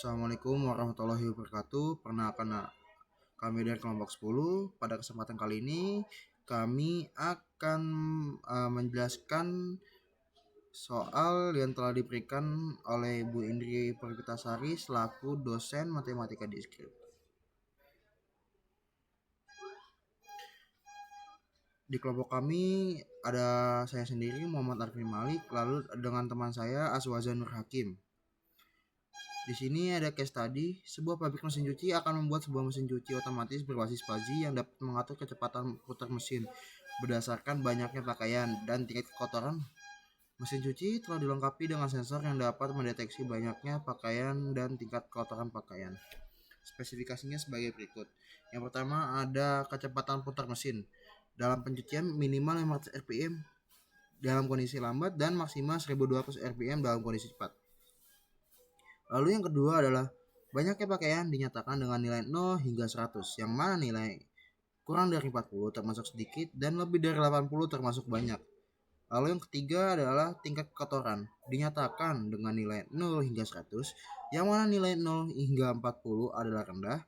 Assalamualaikum warahmatullahi wabarakatuh. Perkenalkan kami dari kelompok 10. Pada kesempatan kali ini kami akan menjelaskan soal yang telah diberikan oleh Bu Indri Pervitasari selaku dosen matematika di Skrip. Di kelompok kami ada saya sendiri Muhammad Arfi Malik, lalu dengan teman saya Aswazan Nur Hakim. Di sini ada case study, sebuah pabrik mesin cuci akan membuat sebuah mesin cuci otomatis berbasis Fuzzy yang dapat mengatur kecepatan putar mesin berdasarkan banyaknya pakaian dan tingkat kotoran. Mesin cuci telah dilengkapi dengan sensor yang dapat mendeteksi banyaknya pakaian dan tingkat kotoran pakaian. Spesifikasinya sebagai berikut. Yang pertama ada kecepatan putar mesin. Dalam pencucian minimal 500 rpm dalam kondisi lambat dan maksimal 1200 rpm dalam kondisi cepat. Lalu yang kedua adalah banyaknya pakaian dinyatakan dengan nilai 0 hingga 100, yang mana nilai kurang dari 40 termasuk sedikit dan lebih dari 80 termasuk banyak. Lalu yang ketiga adalah tingkat kotoran dinyatakan dengan nilai 0 hingga 100, yang mana nilai 0 hingga 40 adalah rendah,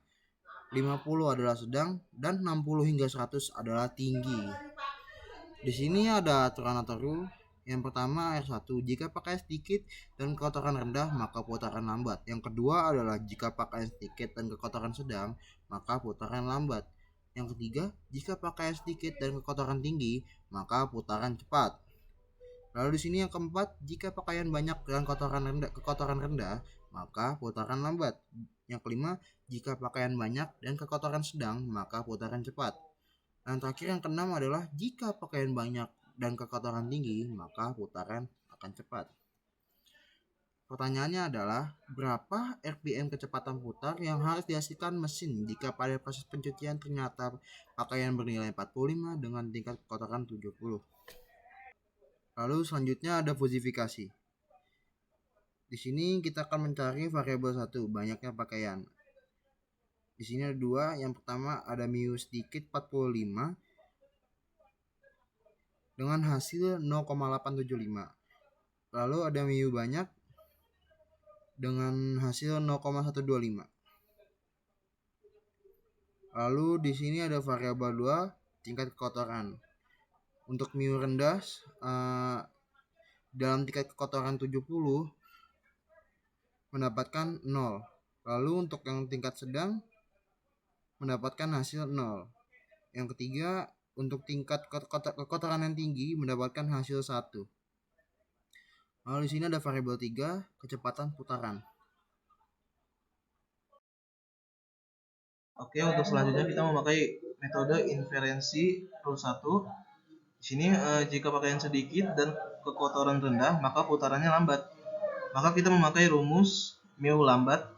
50 adalah sedang, dan 60 hingga 100 adalah tinggi. Di sini ada aturan atau rule. Yang pertama R1, jika pakaian sedikit dan kekotoran rendah maka putaran lambat. Yang kedua adalah jika pakaian sedikit dan kekotoran sedang maka putaran lambat. Yang ketiga, jika pakaian sedikit dan kekotoran tinggi maka putaran cepat. Lalu di sini yang keempat, jika pakaian banyak dan kekotoran rendah maka putaran lambat. Yang kelima, jika pakaian banyak dan kekotoran sedang maka putaran cepat. Dan terakhir yang keenam adalah jika pakaian banyak dan kekotoran tinggi maka putaran akan cepat. Pertanyaannya adalah berapa RPM kecepatan putar yang harus dihasilkan mesin jika pada proses pencucian ternyata pakaian bernilai 45 dengan tingkat kekotoran 70. Lalu selanjutnya ada fusifikasi. Di sini kita akan mencari variabel 1, banyaknya pakaian. Di sini ada dua. Yang pertama ada mu sedikit 45 dengan hasil 0,875. Lalu ada mu banyak dengan hasil 0,125. Lalu di sini ada variabel 2, tingkat kekotoran. Untuk mu rendah dalam tingkat kekotoran 70 mendapatkan 0. Lalu untuk yang tingkat sedang mendapatkan hasil 0. Yang ketiga, untuk tingkat kekotoran yang tinggi mendapatkan hasil 1. Lalu di sini ada variabel 3, kecepatan putaran. Oke, untuk selanjutnya kita memakai metode inferensi rule 1. Di sini jika pakaian sedikit dan kekotoran rendah, maka putarannya lambat. Maka kita memakai rumus mu lambat.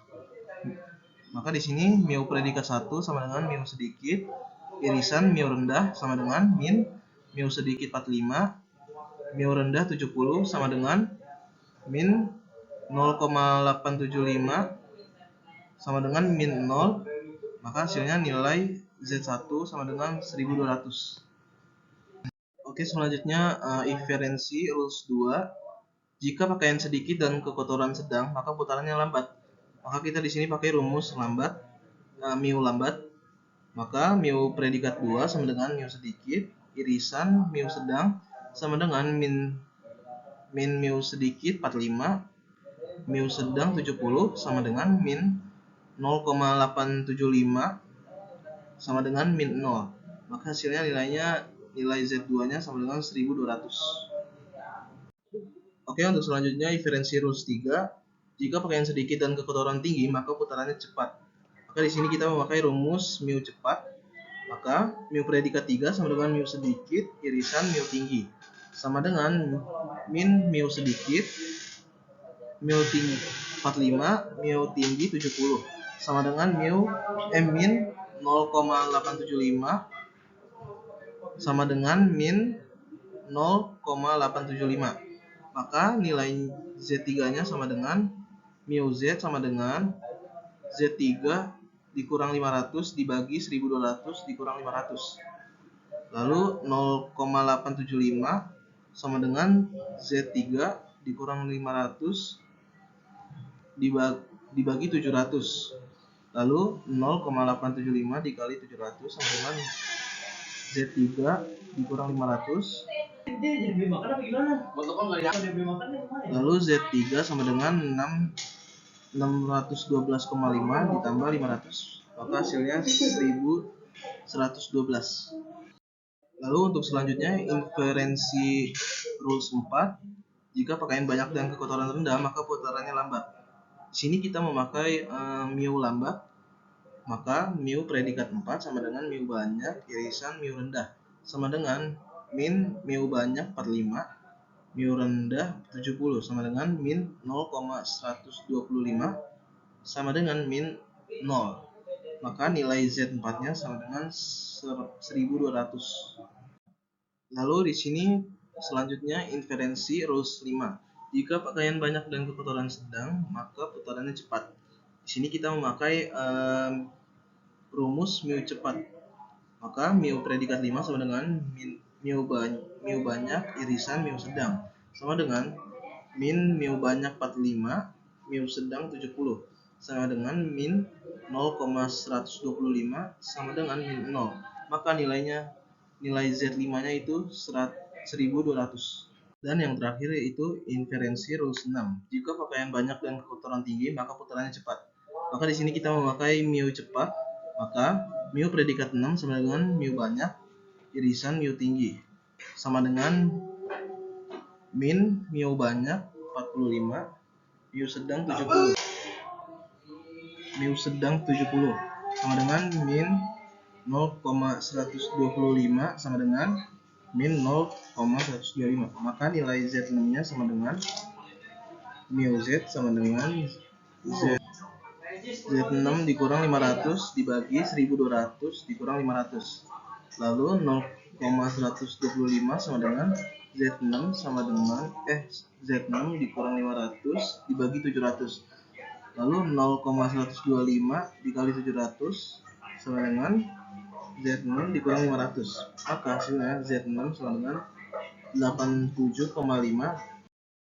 Maka di sini mu predikat 1 sama dengan mu sedikit, irisan mu rendah sama dengan min mu sedikit 45, mu rendah 70 sama dengan min 0,875 sama dengan min 0. Maka hasilnya nilai Z1 sama dengan 1200. Oke, selanjutnya inferensi rules 2. Jika pakaian sedikit dan kekotoran sedang, maka putarannya lambat. Maka kita di sini pakai rumus lambat, mu lambat. Maka mu predikat 2 sama dengan mu sedikit, irisan mu sedang sama dengan min mu sedikit 45, mu sedang 70 sama dengan min 0,875 sama dengan min 0. Maka hasilnya nilai Z2 nya sama dengan 1200. Oke, untuk selanjutnya inferensi rules 3. Jika pakaian sedikit dan kekotoran tinggi maka putarannya cepat. Maka di sini kita memakai rumus mu cepat. Maka mu predikat 3 sama dengan mu sedikit irisan mu tinggi sama dengan min mu sedikit mu tinggi 45, mu tinggi 70 sama dengan min 0,875 sama dengan min 0,875. Maka nilai Z3 nya sama dengan mu Z sama dengan Z3 dikurang 500 dibagi 1200 dikurang 500. Lalu 0,875 sama dengan Z3 dikurang 500 dibagi 700. Lalu 0,875 dikali 700 sama dengan Z3 dikurang 500. Lalu Z3 sama dengan 612,5 ditambah 500, maka hasilnya 1112. Lalu untuk selanjutnya inferensi rules 4. Jika pakaian banyak dan kekotoran rendah, maka putarannya lambat. Di sini kita memakai mu lambat, maka mu predikat 4 sama dengan mu banyak irisan mu rendah sama dengan min mu banyak 45, mu rendah 70 sama dengan min 0,125 sama dengan min 0. Maka nilai Z4 nya sama dengan 1200. Lalu di sini selanjutnya inferensi rules 5. Jika pakaian banyak dan kekotoran sedang, maka putarannya cepat. Di sini kita memakai rumus mu cepat. Maka mu predikat 5 sama dengan mu banyak irisan mu sedang sama dengan min mu banyak 45, mu sedang 70 sama dengan min 0,125 sama dengan min 0. Maka nilai Z5 nya itu 1200. Dan yang terakhir yaitu inferensi rules 6. Jika pakaian banyak dan kekotoran tinggi, maka putarannya cepat. Maka di sini kita memakai mu cepat, maka mu predikat 6 sama dengan mu banyak irisan mu tinggi sama dengan min mu banyak 45, mu sedang 70. Mu sedang 70 sama dengan min 0,125 sama dengan min 0,125. Maka nilai Z6 nya sama dengan mu Z sama dengan Z6 dikurang 500 dibagi 1200 dikurang 500. Lalu 0,125 sama dengan Z6 sama dengan Z6 dikurang 500 dibagi 700. Lalu 0,125 dikali 700 sama dengan Z6 dikurang 500. Maka hasilnya Z6 sama dengan 87,5